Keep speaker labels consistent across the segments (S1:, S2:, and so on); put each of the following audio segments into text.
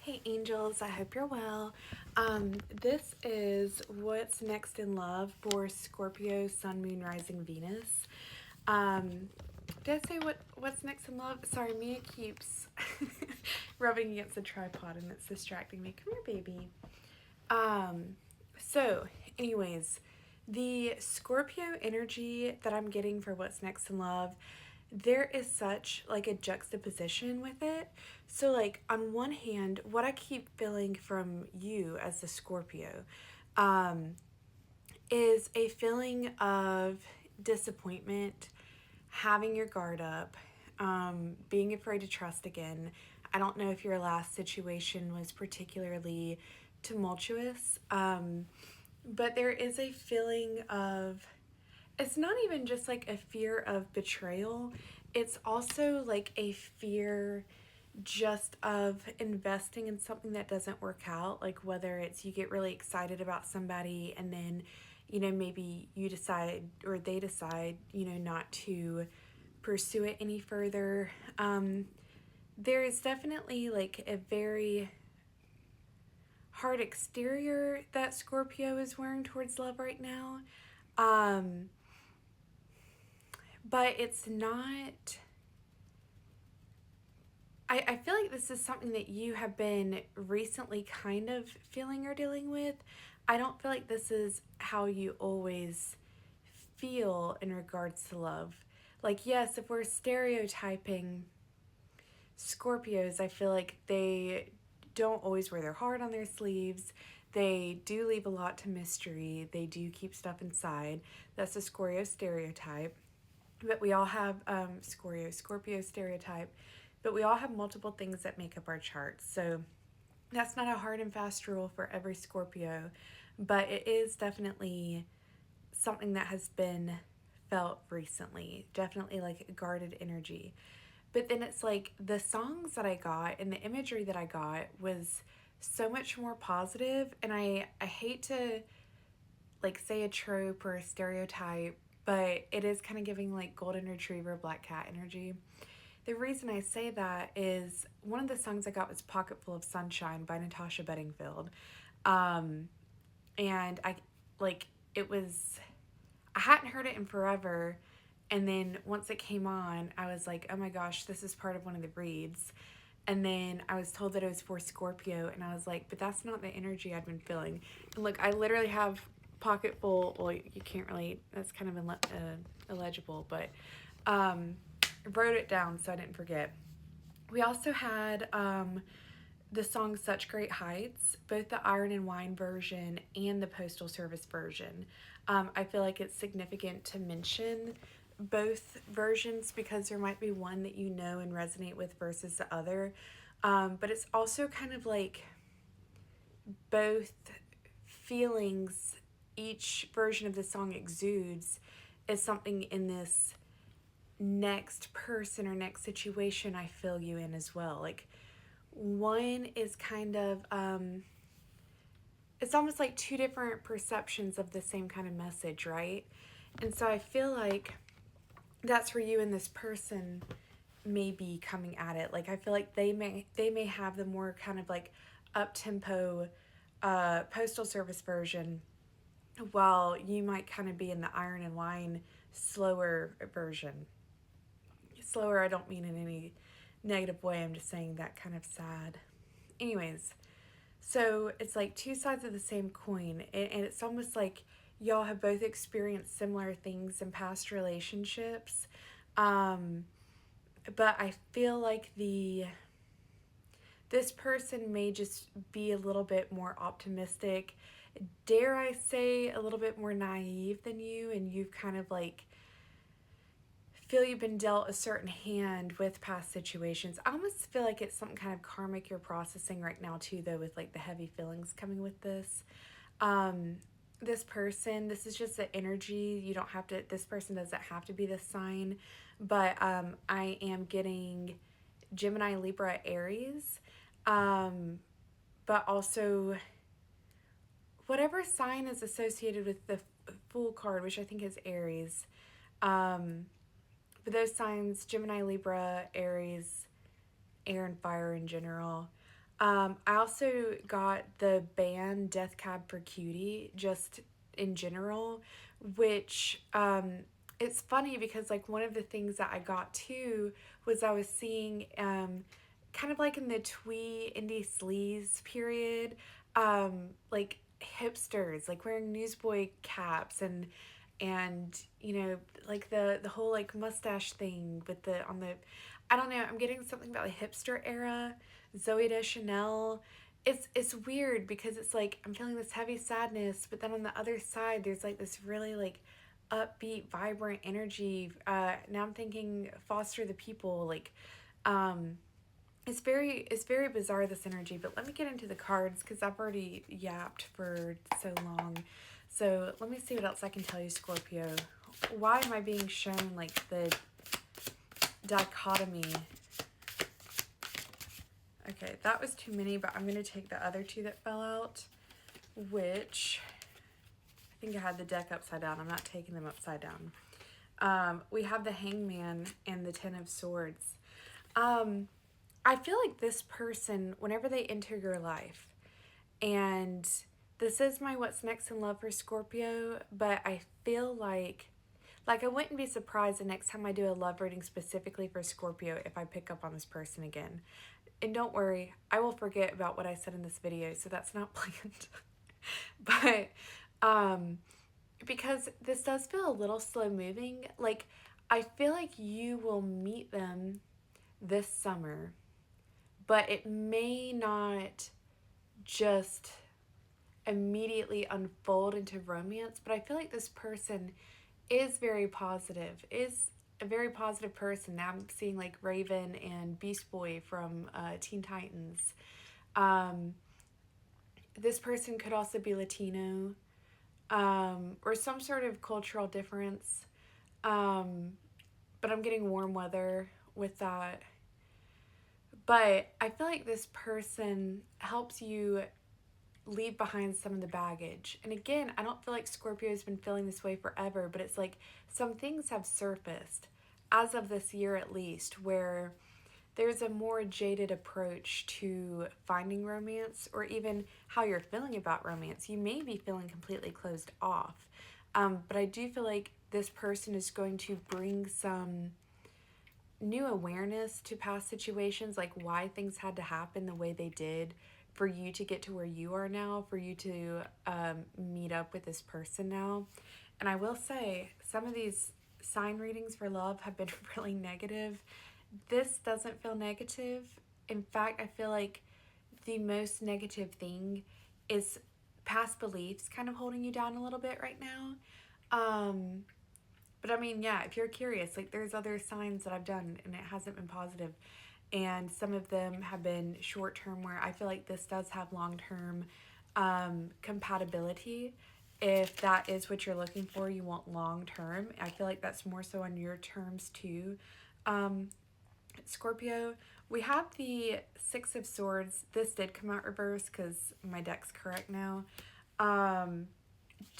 S1: Hey angels, I hope you're well. This is what's next in love for Scorpio, Sun, Moon, Rising, Venus. Um, did I say what's next in love? Sorry, Mia keeps rubbing against the tripod and it's distracting me. Come here, baby. Um, so, anyways, the Scorpio energy that I'm getting for what's next in love, there is such like a juxtaposition with it. So like on one hand, what I keep feeling from you as the Scorpio um is a feeling of disappointment, having your guard up, being afraid to trust again. I don't know if your last situation was particularly tumultuous, but there is a feeling of, it's not even just like a fear of betrayal, it's also like a fear just of investing in something that doesn't work out. Like whether it's you get really excited about somebody and then, maybe you decide or they decide, not to pursue it any further. There is definitely like a very hard exterior that Scorpio is wearing towards love right now. Um, but it's not. I feel like this is something that you have been recently kind of feeling or dealing with. I don't feel like this is how you always feel in regards to love. Like, yes, if we're stereotyping Scorpios, I feel like they don't always wear their heart on their sleeves. They do leave a lot to mystery. They do keep stuff inside. That's a Scorpio stereotype. But we all have Scorpio stereotype, but we all have multiple things that make up our charts. So that's not a hard and fast rule for every Scorpio, but it is definitely something that has been felt recently. Definitely like a guarded energy. But then it's like the songs that I got and the imagery that I got was so much more positive, and I hate to like say a trope or a stereotype, but it is kind of giving like golden retriever, black cat energy. The reason I say that is one of the songs I got was Pocket Full of Sunshine by Natasha Bedingfield. Um, and I like it was, I hadn't heard it in forever. And then once it came on, I was like, oh my gosh, this is part of one of the reads. And then I was told that it was for Scorpio, and I was like, but that's not the energy I'd been feeling. And look, I literally have pocket full. Well, you can't really. That's kind of illegible, but wrote it down so I didn't forget. We also had the song Such Great Heights, both the Iron and Wine version and the Postal Service version. I feel like it's significant to mention both versions because there might be one that you know and resonate with versus the other. But it's also kind of like both feelings each version of the song exudes is something in this next person or next situation I feel you in as well. Like one is kind of it's almost like two different perceptions of the same kind of message, right? And so I feel like that's where you and this person may be coming at it. Like I feel like they may have the more kind of like up tempo postal service version, while you might kind of be in the Iron and Wine slower version. Slower, I don't mean in any negative way. I'm just saying that kind of sad. Anyways, so it's like two sides of the same coin, and it's almost like y'all have both experienced similar things in past relationships. Um, but I feel like this person may just be a little bit more optimistic, dare I say a little bit more naive than you, and you've kind of like feel you've been dealt a certain hand with past situations. I almost feel like it's some kind of karmic you're processing right now too, though, with like the heavy feelings coming with this. Um, this person, this is just the energy. You don't have to, this person doesn't have to be this sign, but I am getting Gemini, Libra, Aries, but also whatever sign is associated with the Fool card, which I think is Aries. Um, but those signs, Gemini, Libra, Aries, air and fire in general, I also got the band Death Cab for Cutie, just in general, which it's funny because like one of the things that I got too was I was seeing kind of like in the twee indie sleaze period, like hipsters like wearing newsboy caps and you know like the whole like mustache thing with the on the I don't know, I'm getting something about the hipster era. Zoe Deschanel. It's weird because it's like I'm feeling this heavy sadness, but then on the other side there's like this really like upbeat, vibrant energy. Now I'm thinking Foster the People, like um it's very bizarre, this energy, but let me get into the cards because I've already yapped for so long. So let me see what else I can tell you, Scorpio. Why am I being shown like the dichotomy? Okay, that was too many, but I'm going to take the other two that fell out, which I think I had the deck upside down. I'm not taking them upside down. We have the Hangman and the Ten of Swords. I feel like this person, whenever they enter your life, and this is my what's next in love for Scorpio, but I feel like I wouldn't be surprised the next time I do a love reading specifically for Scorpio if I pick up on this person again. And don't worry, I will forget about what I said in this video, so that's not planned. But because this does feel a little slow moving, like I feel like you will meet them this summer, but it may not just immediately unfold into romance, but I feel like this person is very positive, is a very positive person. Now I'm seeing like Raven and Beast Boy from Teen Titans. Um, this person could also be Latino, or some sort of cultural difference. Um, but I'm getting warm weather with that. But I feel like this person helps you leave behind some of the baggage. And again, I don't feel like Scorpio has been feeling this way forever, but it's like some things have surfaced as of this year at least where there's a more jaded approach to finding romance or even how you're feeling about romance. You may be feeling completely closed off. But I do feel like this person is going to bring some new awareness to past situations, like why things had to happen the way they did for you to get to where you are now, for you to meet up with this person now. And I will say, some of these sign readings for love have been really negative. This doesn't feel negative. In fact, I feel like the most negative thing is past beliefs kind of holding you down a little bit right now. But I mean, yeah, if you're curious, like there's other signs that I've done and it hasn't been positive. And some of them have been short term, where I feel like this does have long term compatibility. If that is what you're looking for, you want long term. I feel like that's more so on your terms too. Um, Scorpio, we have the Six of Swords. This did come out reverse because my deck's correct now.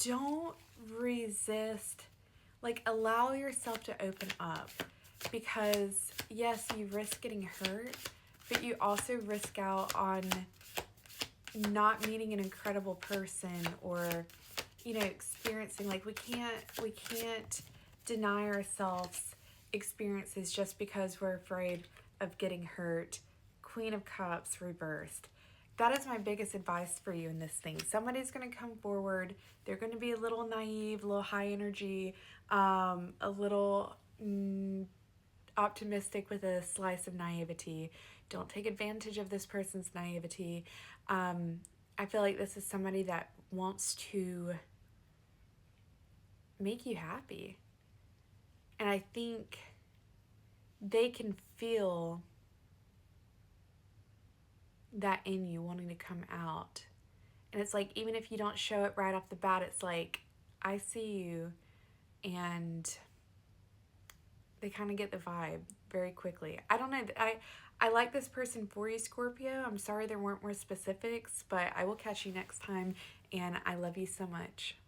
S1: Don't resist, like allow yourself to open up, because yes, you risk getting hurt, but you also risk out on not meeting an incredible person, or you know, experiencing, like we can't deny ourselves experiences just because we're afraid of getting hurt. Queen of Cups reversed. That is my biggest advice for you in this thing. Somebody's going to come forward. They're going to be a little naive, a little high energy, a little optimistic with a slice of naivety. Don't take advantage of this person's naivety. I feel like this is somebody that wants to make you happy. And I think they can feel that in you wanting to come out. And it's like, even if you don't show it right off the bat, it's like, I see you. And they kind of get the vibe very quickly. I don't know. I like this person for you, Scorpio. I'm sorry there weren't more specifics, but I will catch you next time. And I love you so much.